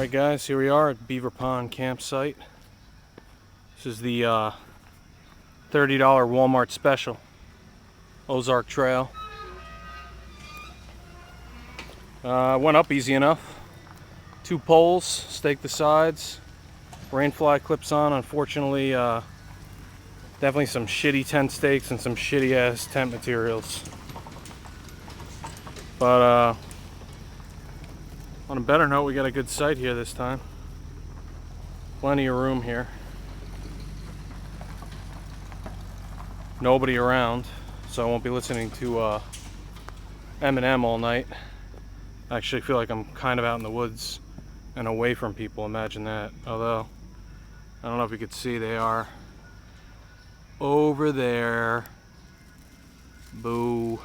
Alright guys, here we are at Beaver Pond campsite. This is the $30 Walmart special. Ozark Trail. Went up easy enough. 2 poles, staked the sides. Rainfly clips on. Unfortunately, definitely some shitty tent stakes and some shitty ass tent materials. But on a better note, we got a good site here this time. Plenty of room here. Nobody around, so I won't be listening to Eminem all night. I actually feel like I'm kind of out in the woods and away from people. Imagine that. Although, I don't know if you could see, they are over there. Boo.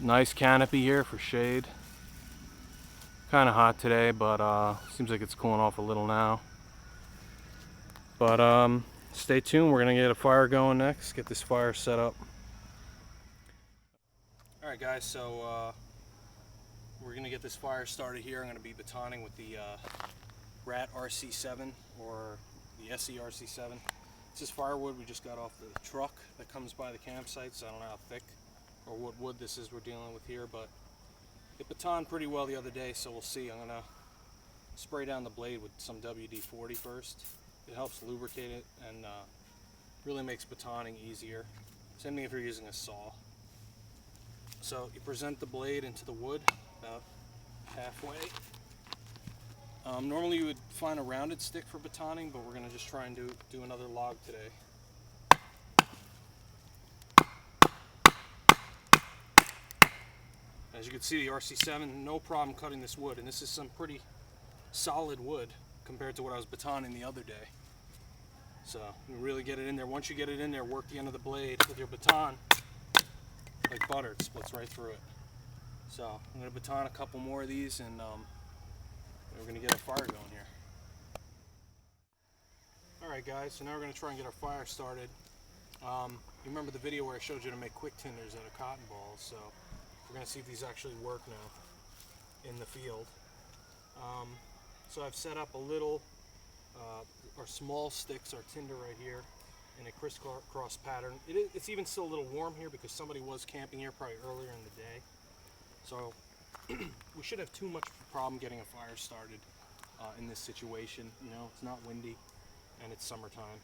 Nice canopy here for shade. Kind of hot today, but seems like it's cooling off a little now. But stay tuned. We're gonna get a fire going next. Get this fire set up. All right, guys. So we're gonna get this fire started here. I'm gonna be batoning with the Rat RC7 or the SE RC7. This is firewood we just got off the truck that comes by the campsite, so I don't know how thick or what wood this is we're dealing with here, but it batoned pretty well the other day, so we'll see. I'm gonna spray down the blade with some WD-40 first. It helps lubricate it and really makes batoning easier. Same thing if you're using a saw. So you present the blade into the wood about halfway. Normally you would find a rounded stick for batoning, but we're gonna just try and do another log today. As you can see, the RC7, no problem cutting this wood, and this is some pretty solid wood compared to what I was batoning the other day. So you really get it in there. Once you get it in there, work the end of the blade with your baton like butter. It splits right through it. So I'm going to baton a couple more of these, and we're going to get a fire going here. Alright guys, so now we're going to try and get our fire started. You remember the video where I showed you to make quick tinders out of cotton balls, so we're going to see if these actually work now in the field. So I've set up a little, our small sticks, our tinder right here, in a crisscross pattern. It's even still a little warm here because somebody was camping here probably earlier in the day. So we should have too much of a problem getting a fire started in this situation. You know, it's not windy and it's summertime.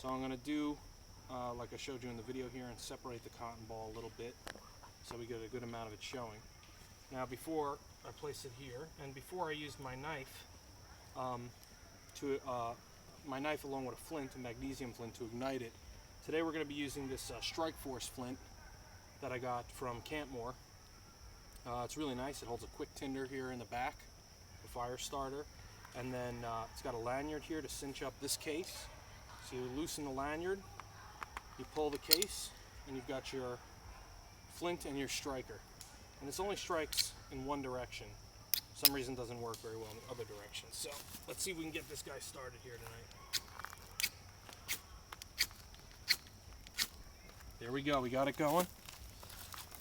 So I'm going to do, like I showed you in the video here, and separate the cotton ball a little bit, so we get a good amount of it showing. Now before I place it here, and before I used my knife, my knife along with a flint, a magnesium flint, to ignite it. Today we're going to be using this Strike Force flint that I got from Campmore. It's really nice. It holds a quick tinder here in the back, a fire starter, and then it's got a lanyard here to cinch up this case. So you loosen the lanyard, you pull the case, and you've got your flint and your striker. And this only strikes in one direction. For some reason it doesn't work very well in the other direction. So let's see if we can get this guy started here tonight. There we go, we got it going.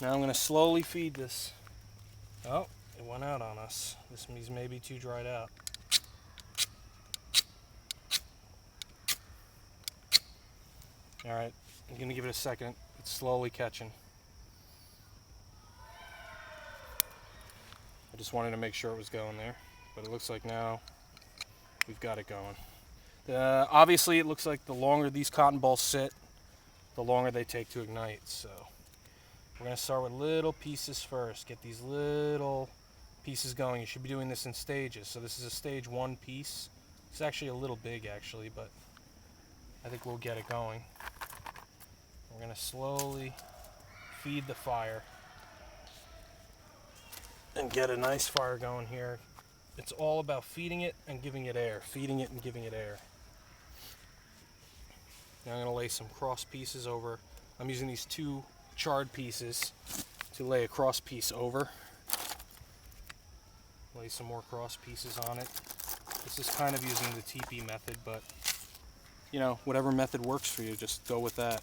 Now I'm going to slowly feed this. Oh, it went out on us. This means maybe too dried out. Alright, I'm going to give it a second. It's slowly catching. I just wanted to make sure it was going there, but it looks like now we've got it going. Obviously it looks like the longer these cotton balls sit, the longer they take to ignite. So we're going to start with little pieces first. Get these little pieces going. You should be doing this in stages. So this is a stage 1 piece. It's actually a little big actually, but I think we'll get it going. We're going to slowly feed the fire and get a nice fire going here. It's all about feeding it and giving it air. Feeding it and giving it air. Now I'm going to lay some cross pieces over. I'm using these 2 charred pieces to lay a cross piece over. Lay some more cross pieces on it. This is kind of using the teepee method, but you know, whatever method works for you, just go with that.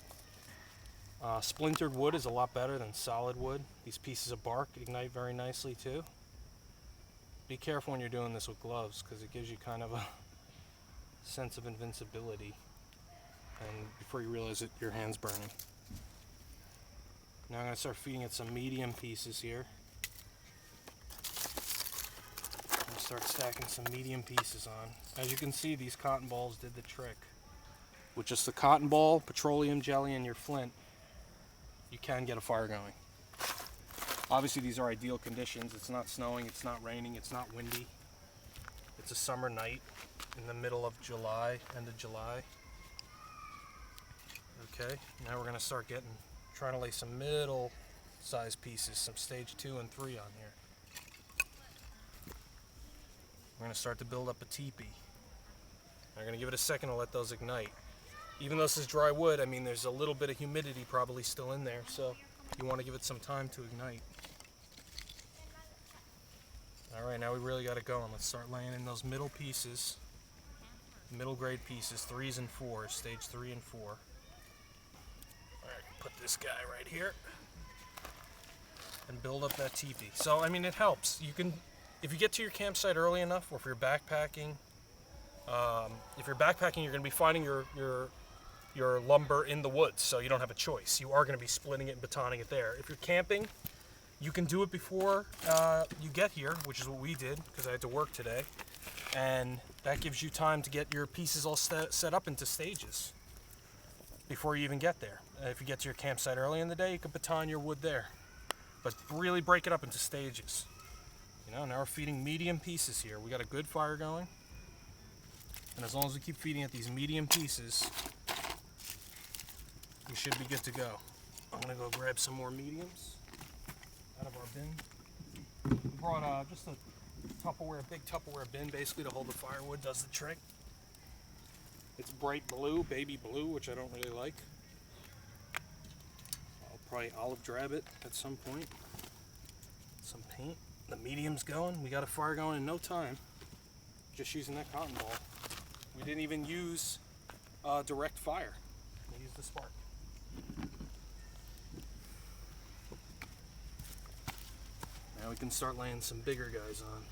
Splintered wood is a lot better than solid wood. These pieces of bark ignite very nicely too. Be careful when you're doing this with gloves, because it gives you kind of a sense of invincibility, and before you realize it, your hand's burning. Now I'm going to start feeding it some medium pieces here. I'm going to start stacking some medium pieces on. As you can see, these cotton balls did the trick. With just the cotton ball, petroleum jelly, and your flint, you can get a fire going. Obviously these are ideal conditions. It's not snowing, it's not raining, it's not windy. It's a summer night in the middle of July, end of July. Okay, now we're going to start trying to lay some middle size pieces, some stage 2 and 3 on here. We're going to start to build up a teepee. I'm going to give it a second to let those ignite. Even though this is dry wood, I mean there's a little bit of humidity probably still in there, so you want to give it some time to ignite. Alright, now we really got it going. Let's start laying in those middle pieces, middle grade pieces, 3s and 4s, stage 3 and 4. Alright, put this guy right here and build up that teepee. So, I mean, it helps. You can, if you get to your campsite early enough, or if you're backpacking, you're going to be finding your lumber in the woods, so you don't have a choice. You are going to be splitting it and batoning it there. If you're camping, you can do it before you get here, which is what we did, because I had to work today. And that gives you time to get your pieces all set up into stages before you even get there. If you get to your campsite early in the day, you can baton your wood there. But really break it up into stages. You know, now we're feeding medium pieces here. We got a good fire going. And as long as we keep feeding it these medium pieces, we should be good to go. I'm gonna go grab some more mediums out of our bin. We brought just a big Tupperware bin, basically to hold the firewood. Does the trick. It's bright blue, baby blue, which I don't really like. I'll probably olive drab it at some point. Some paint. The medium's going. We got a fire going in no time. Just using that cotton ball. We didn't even use direct fire. We used the spark. Now we can start laying some bigger guys on.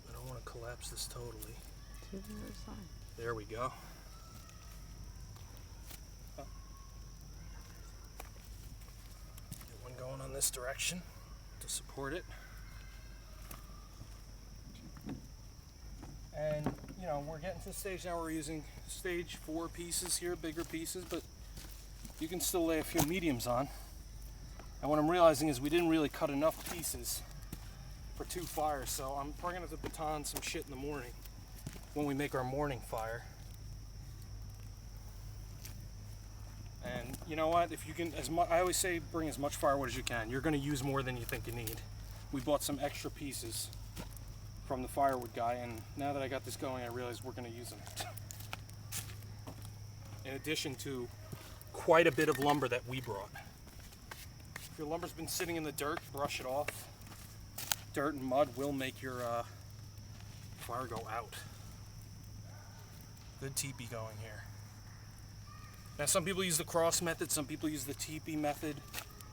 I don't want to collapse this totally. To the other side. There we go. Get one going on this direction to support it. And, you know, we're getting to the stage now where we're using stage 4 pieces here, bigger pieces, but you can still lay a few mediums on. And what I'm realizing is we didn't really cut enough pieces for 2 fires, so I'm probably going to have to baton some shit in the morning when we make our morning fire. And you know what, if you can, I always say bring as much firewood as you can. You're going to use more than you think you need. We bought some extra pieces from the firewood guy, and now that I got this going, I realize we're going to use them. In addition to quite a bit of lumber that we brought. If your lumber's been sitting in the dirt, brush it off. Dirt and mud will make your fire go out. Good teepee going here. Now some people use the cross method, some people use the teepee method.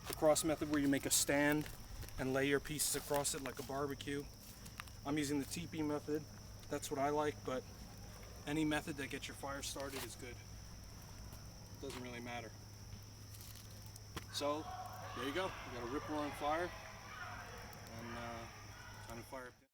The cross method where you make a stand and lay your pieces across it like a barbecue. I'm using the teepee method. That's what I like, but any method that gets your fire started is good. Doesn't really matter. So, there you go. We got a ripper on fire, and time to fire up.